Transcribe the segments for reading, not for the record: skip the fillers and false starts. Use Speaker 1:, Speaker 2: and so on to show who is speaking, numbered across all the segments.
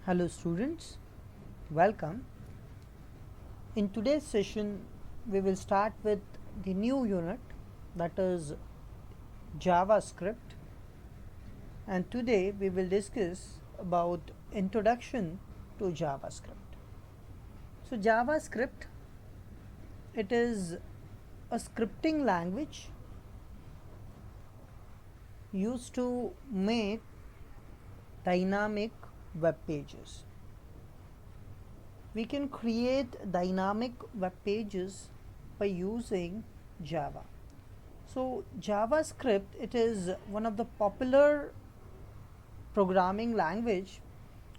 Speaker 1: Hello students, welcome. In today's session we will start with the new unit, that is JavaScript, and today we will discuss about introduction to JavaScript. So JavaScript, it is a scripting language used to make dynamic web pages. We can create dynamic web pages by using Java. So JavaScript, it is one of the popular programming language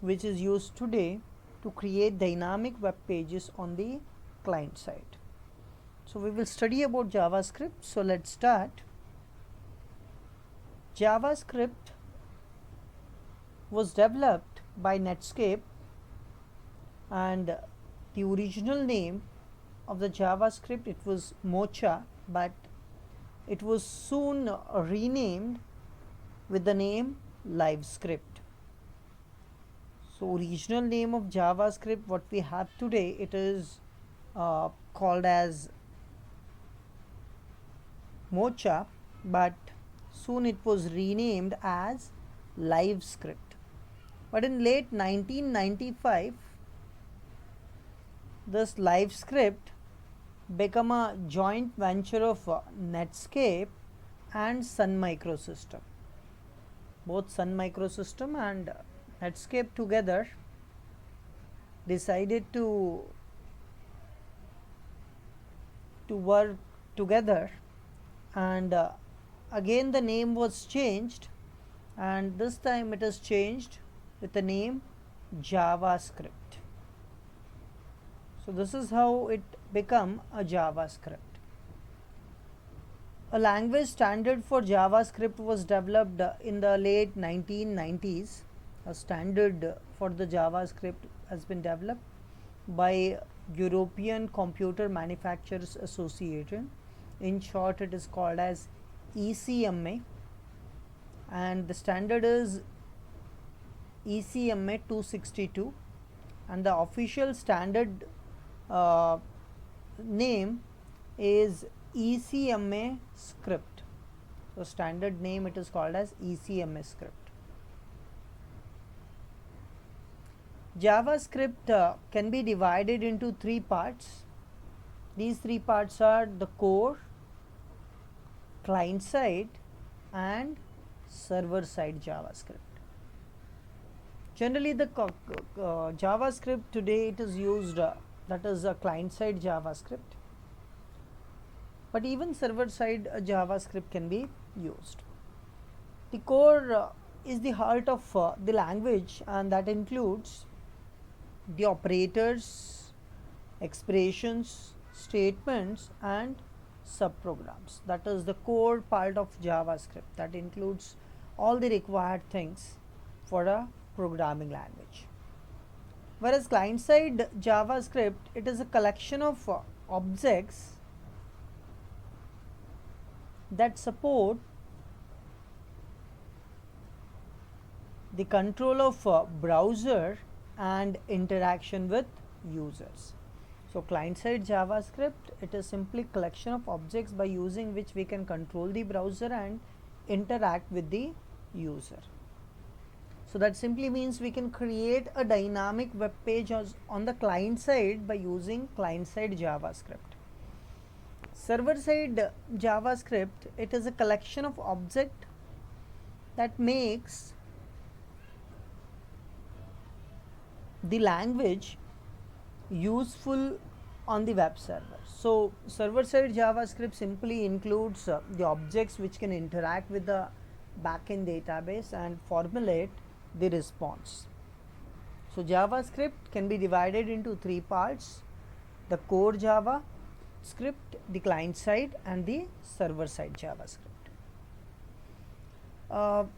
Speaker 1: which is used today to create dynamic web pages on the client side. So we will study about JavaScript. So let's start. JavaScript was developed by Netscape, and the original name of the JavaScript, it was Mocha, but it was soon renamed with the name LiveScript. So original name of JavaScript what we have today, it is called as Mocha, but soon it was renamed as LiveScript. But in late 1995, this LiveScript became a joint venture of Netscape and Sun Microsystem. Both Sun Microsystem and Netscape together decided to work together, and again the name was changed, and this time it is changed with the name JavaScript. So this is how it become a JavaScript. A language standard for JavaScript was developed in the late 1990s. A standard for the JavaScript has been developed by European Computer Manufacturers Association. In short, it is called as ECMA, and the standard is ECMA 262, and the official standard name is ECMA script. So standard name, it is called as ECMA script. JavaScript can be divided into three parts. These three parts are the core, client side, and server side JavaScript. Generally the JavaScript today, it is used that is a client side JavaScript, but even server side JavaScript can be used. The core is the heart of the language, and that includes the operators, expressions, statements, and subprograms. That is the core part of JavaScript, that includes all the required things for a programming language. Whereas client side JavaScript, it is a collection of objects that support the control of browser and interaction with users. So client side JavaScript, it is simply collection of objects by using which we can control the browser and interact with the user. So that simply means we can create a dynamic web page on the client side by using client side JavaScript. Server side JavaScript, it is a collection of objects that makes the language useful on the web server. So server side JavaScript simply includes the objects which can interact with the backend database and formulate the response. So JavaScript can be divided into three parts: the core JavaScript, the client side, and the server side JavaScript.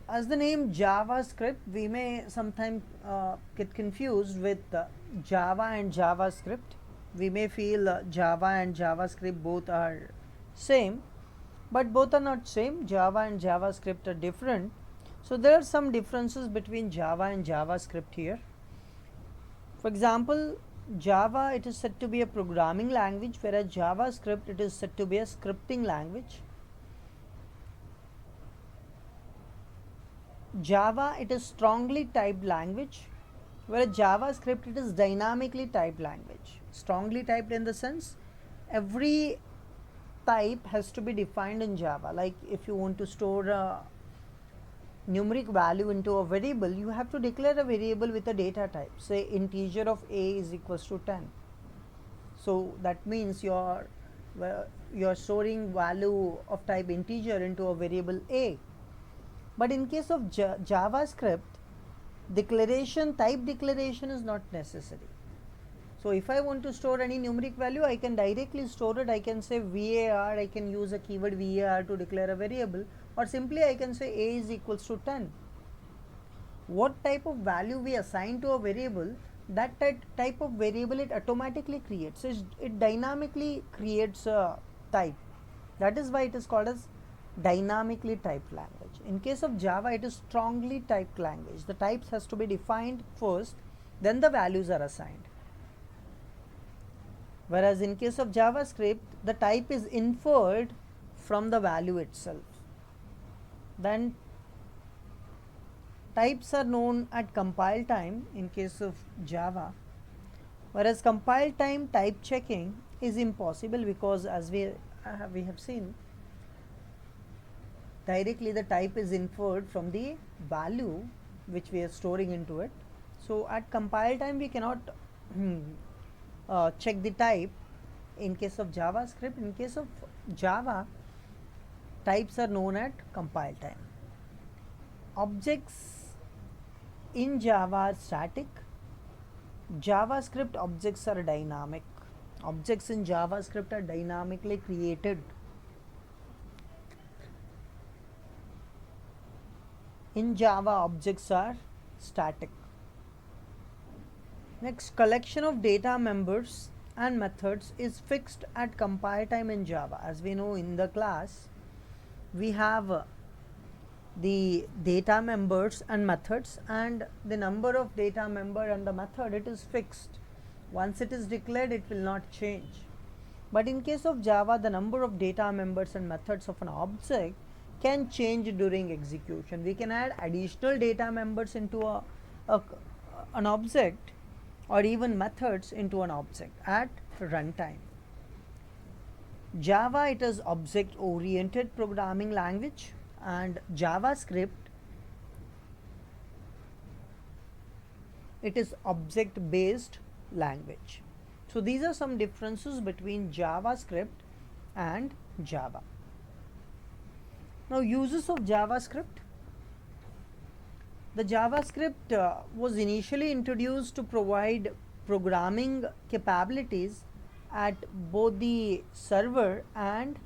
Speaker 1: As the name JavaScript, we may sometimes get confused with Java and JavaScript. We may feel Java and JavaScript both are same, but both are not same. Java and JavaScript are different. So there are some differences between Java and JavaScript here. For example, Java, it is said to be a programming language, whereas JavaScript, it is said to be a scripting language. Java, it is strongly typed language, whereas JavaScript, it is dynamically typed language. Strongly typed in the sense, every type has to be defined in Java. Like if you want to store a numeric value into a variable, you have to declare a variable with a data type. Say integer of a is equals to 10. So that means you're storing value of type integer into a variable a. But in case of JavaScript, type declaration is not necessary. So if I want to store any numeric value, I can directly store it. I can say var, I can use a keyword var to declare a variable, or simply I can say a is equals to 10. What type of value we assign to a variable, that type of variable it automatically creates. So it dynamically creates a type. That is why it is called as dynamically typed language. In case of Java, it is strongly typed language. The types has to be defined first, then the values are assigned. Whereas in case of JavaScript, the type is inferred from the value itself. Then types are known at compile time in case of Java, whereas compile time type checking is impossible, because as we have seen, directly the type is inferred from the value which we are storing into it. So at compile time we cannot check the type in case of JavaScript. In case of Java, types are known at compile time. Objects in Java are static. JavaScript objects are dynamic. Objects in JavaScript are dynamically created. In Java, objects are static. Next, collection of data members and methods is fixed at compile time in Java. As we know in the class, we have the data members and methods, and the number of data member and the method, it is fixed. Once it is declared, it will not change. But in case of Java, the number of data members and methods of an object can change during execution. We can add additional data members into an object, or even methods into an object at runtime. Java, it is object oriented programming language, and JavaScript, it is object based language. So these are some differences between JavaScript and Java. Now, uses of JavaScript. The JavaScript was initially introduced to provide programming capabilities at both the server and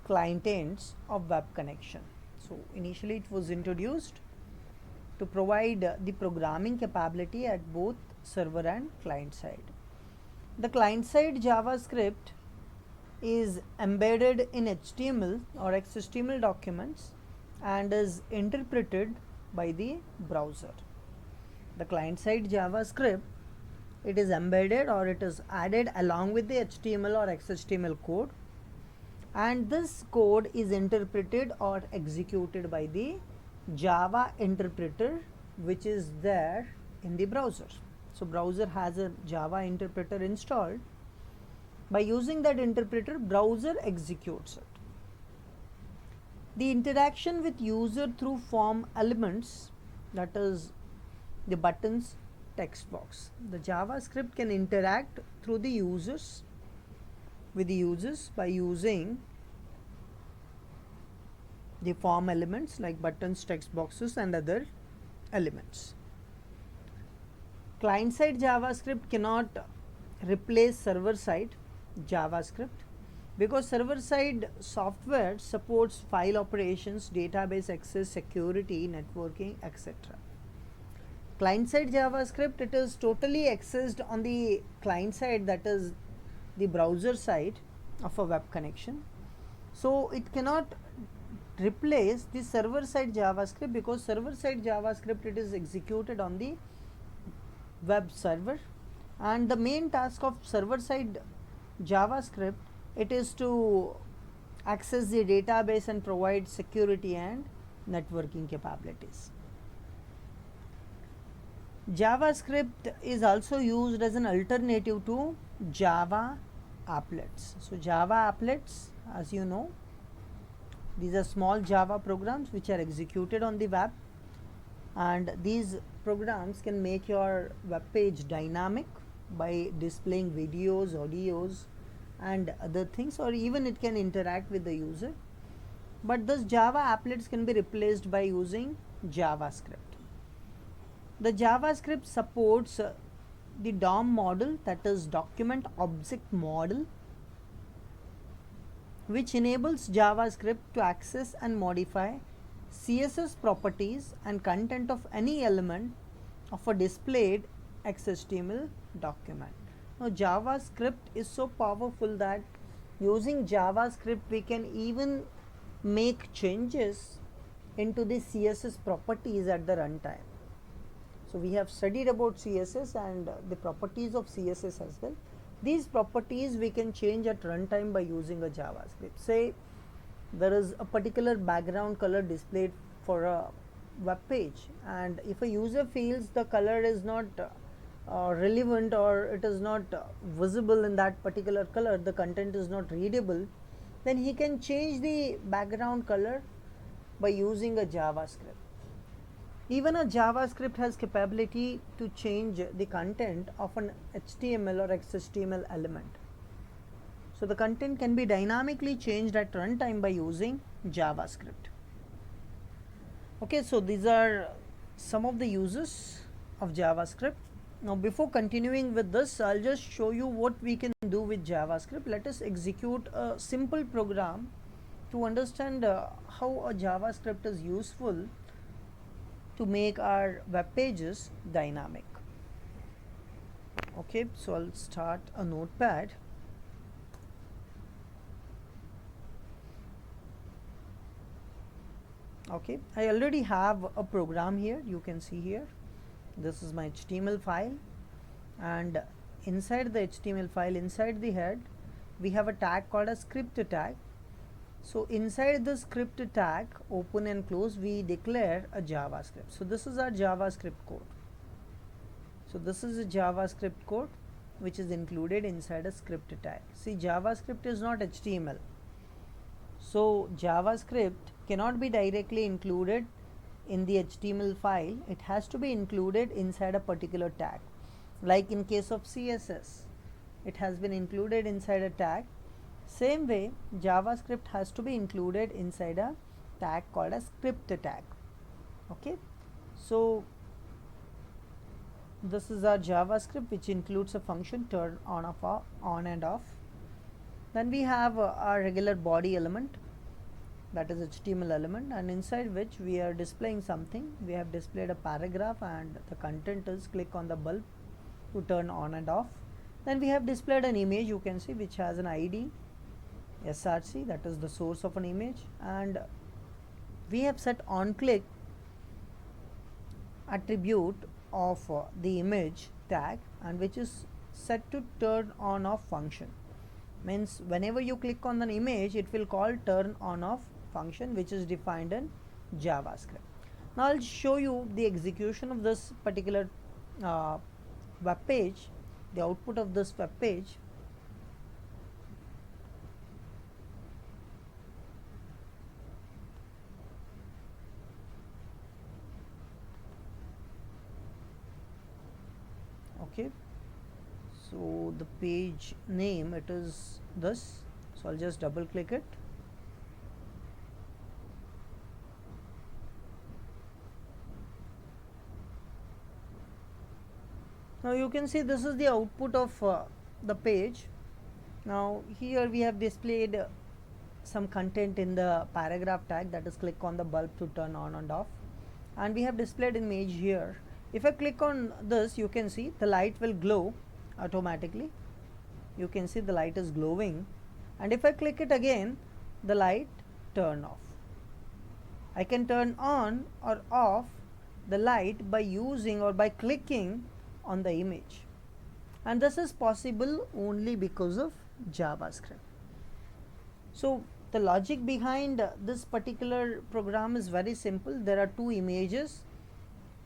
Speaker 1: client ends of web connection. So initially it was introduced to provide the programming capability at both server and client side. The client side JavaScript is embedded in HTML or XHTML documents and is interpreted by the browser. The client side JavaScript, it is embedded or it is added along with the HTML or XHTML code, and this code is interpreted or executed by the Java interpreter which is there in the browser. So browser has a Java interpreter installed. By using that interpreter, browser executes it. The interaction with user through form elements, that is the buttons, text box. The JavaScript can interact through the users with the users by using the form elements like buttons, text boxes and other elements. Client side JavaScript cannot replace server side JavaScript because server side software supports file operations, database access, security, networking, etc. Client side JavaScript, it is totally accessed on the client side, that is the browser side of a web connection. So it cannot replace the server side JavaScript because server side JavaScript, it is executed on the web server, And the main task of server side JavaScript, it is to access the database and provide security and networking capabilities. JavaScript is also used as an alternative to Java applets. So Java applets, as you know, these are small Java programs which are executed on the web, and these programs can make your web page dynamic by displaying videos, audios and other things, or even it can interact with the user. But those Java applets can be replaced by using JavaScript. The JavaScript supports the DOM model, that is document object model, which enables JavaScript to access and modify CSS properties and content of any element of a displayed XHTML document. Now JavaScript is so powerful that using JavaScript we can even make changes into the CSS properties at the runtime. So we have studied about CSS and the properties of CSS as well. These properties we can change at runtime by using a JavaScript. Say there is a particular background color displayed for a web page, and if a user feels the color is not relevant, or it is not visible in that particular color, the content is not readable, then he can change the background color by using a JavaScript. Even a JavaScript has capability to change the content of an HTML or XHTML element. So the content can be dynamically changed at runtime by using JavaScript. Okay, so these are some of the uses of JavaScript. Now before continuing with this, I'll just show you what we can do with JavaScript. Let us execute a simple program to understand how a JavaScript is useful to make our web pages dynamic. Okay, so I'll start a notepad. Okay, I already have a program here. You can see here, this is my HTML file, and inside the HTML file, inside the head, we have a tag called a script tag. So inside the script tag, open and close, we declare a JavaScript. So this is our JavaScript code. So this is a JavaScript code which is included inside a script tag. See, JavaScript is not HTML. So JavaScript cannot be directly included in the HTML file. It has to be included inside a particular tag. Like in case of CSS, it has been included inside a tag. Same way, JavaScript has to be included inside a tag called a script tag. Okay, so this is our JavaScript, which includes a function turn on and off. Then we have our regular body element, that is HTML element, and inside which we are displaying something. We have displayed a paragraph, and the content is click on the bulb to turn on and off. Then we have displayed an image, you can see, which has an ID src, that is the source of an image, and we have set on click attribute of the image tag, and which is set to turn on off function. Means whenever you click on an image, it will call turn on off function, which is defined in JavaScript. Now I'll show you the execution of this particular web page, the output of this web page. Okay, so the page name, it is this, so I'll just double click it. Now you can see this is the output of the page. Now here we have displayed some content in the paragraph tag, that is click on the bulb to turn on and off, and we have displayed an image here. If I click on this, you can see the light will glow automatically. You can see the light is glowing, and if I click it again, the light turn off. I can turn on or off the light by using or by clicking on the image. and this is possible only because of JavaScript. So the logic behind this particular program is very simple. There are two images,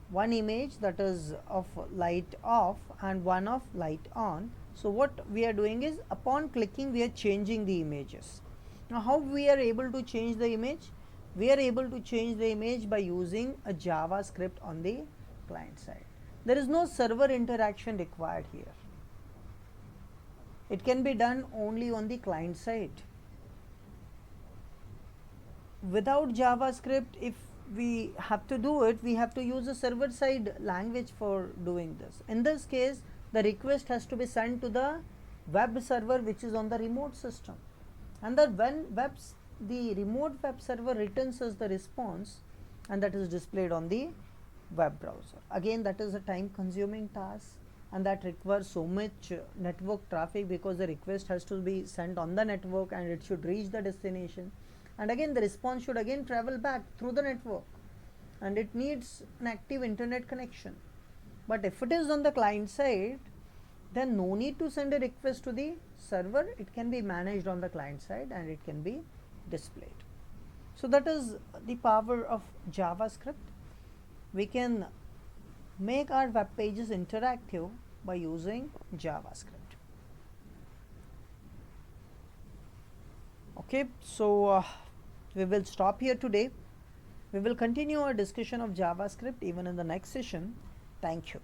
Speaker 1: one image that is of light off and one of light on. So what we are doing is, upon clicking, we are changing the images. Now how we are able to change the image? We are able to change the image by using a JavaScript on the client side. There is no server interaction required here. It can be done only on the client side. Without JavaScript, if we have to do it, we have to use a server side language for doing this. In this case, the request has to be sent to the web server which is on the remote system, and the remote web server returns us the response, and that is displayed on the web browser. Again, that is a time consuming task, and that requires so much network traffic, because the request has to be sent on the network and it should reach the destination, and again the response should again travel back through the network, and it needs an active internet connection. But if it is on the client side, then no need to send a request to the server. It can be managed on the client side and it can be displayed. So that is the power of JavaScript. We can make our web pages interactive by using JavaScript. Okay, so we will stop here today. We will continue our discussion of JavaScript even in the next session. Thank you.